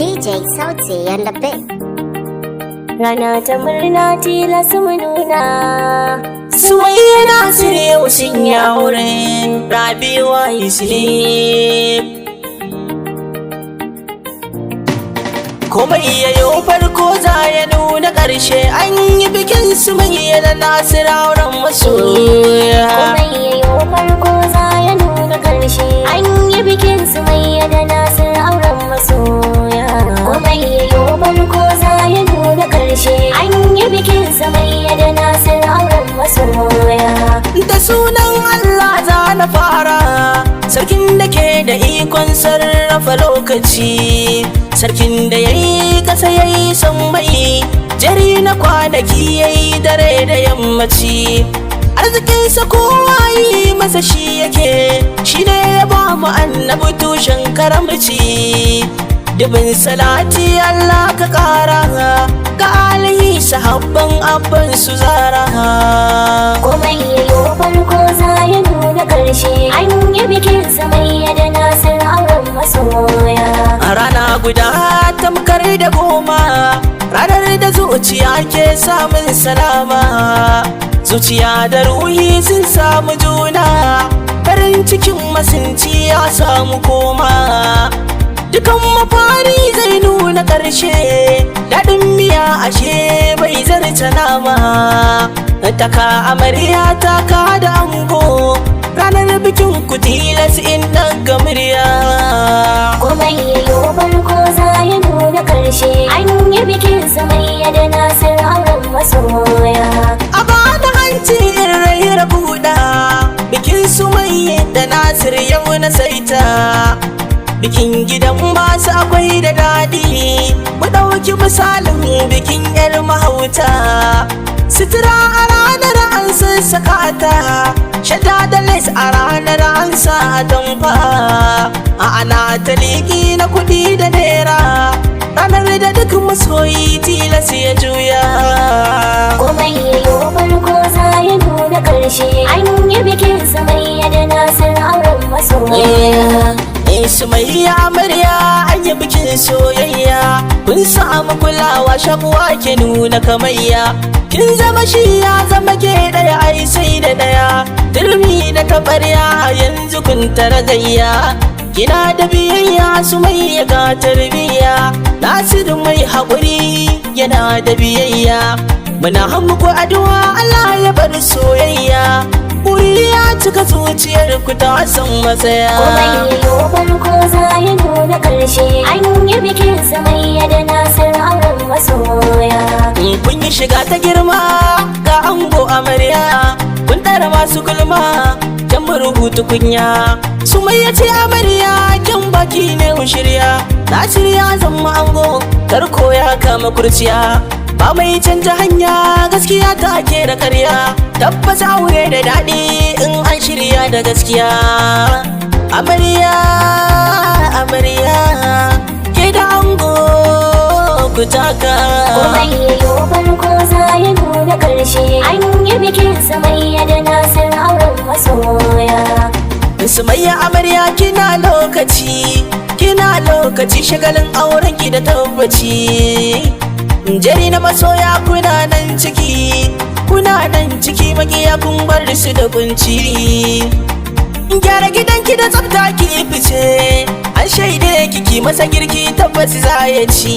DJ Sauti and the bit. Rana ta murna tilas mu nuna. Sumayya Nasir yau sun yi auren Rabi'u Islim. Komai yayo farko za ya nuna ƙarshe, an yi bikin Sumayya da Nasir auren masoya. Komai yayo farko za ya nuna ƙarshe, an yi bikin Sumayya da Nasir auren masoya. Komai yayo farko za ya nuna ƙarshe, an yi bikin Sumayya da Nasir auren masoya. Da sunan Allah za na fara, sarkin da ke da ikon sarrafa lokaci, sarkin da ya yi ƙasa ya yi sammai, jari na kwanaki ya yi dare da yammaci. Arzikinsa kowa yi masa shi yake, shi ne ya ba mu annabi tushen karamci. Dubin salati Allah ka ƙara, ga alihi sahabban abban su zara. Komai yayo farko za ya nuna ƙarshe, an yi bikin Sumayya da Nasir auren masoya. A rana guda tamkar da goma, ranar da zuciya ke samun salama, zuciya da ruhi sun samu juna, farin cikin masunci ya samu koma. Dukan mafari zai nuna ƙarshe, daɗin miya ashe bai zarta nama. Taka amarya taka da ango, ranar bikin ku tilas in daga murya. Komai yayo farko za ya nuna ƙarshe, an yi bikin Sumayya da Nasir auren masoya. A bada hanci in raira buɗa, bikin Sumayya da Nasir yau na saita. Bikin gidan masu akwai da daɗi, mu ɗauki misalin bikin 'yar mahauta. Sutura a ranar an sassaka ta, shadda da les a ranar an sa atamfa. A ana ta liƙi na kuɗi da naira, ranar da duk masoyi tilas ya juya. Komai yayo farko za ya nuna ƙarshe, an yi bikin Sumayya da Nasir auren masoya. Sumayya amarya an yi bikin soyayya, kun samu kulawa shakuwa ke nuna kamayya. Kin zama shi ya zama ke ɗaya ai sai da ɗaya, turmi da taɓarya yanzu kun tara gayya. Kina da biyayya Sumayya ga tarbiyya, Nasir mai haƙuri yana da biyayya. Muna muku addu'a Allah ya bar soyayya, buri ya cika zuciyar ku ta san matsaya. Komai yayo farko za ya nuna ƙarshe, an yi bikin Sumayya da Nasir auren masoya. Kun yi shiga ta girma ga ango amarya, kun tara masu gulma can rubutu kunya. Sumayya ce amarya kyan baki ne mu shirya, Nasir ya zama ango tarko ya kama kurciya. Ba mai canja hanya gaskiya ta ake da karya, tabbas aure da daɗi in an shirya da gaskiya. Amarya amarya ke da ango ku taka. Komai yayo farko za ya nuna ƙarshe, an yi bikin Sumayya da Nasir auren masoya. Sumayya amarya kina lokaci shagalin auren ki da tabbaci. Jari na masoya kuna nan ciki makiya kun bar su da kunci. Gyara gidanki da tsafta ki fice, an shaide kiki masa girki tabbas za ya ci.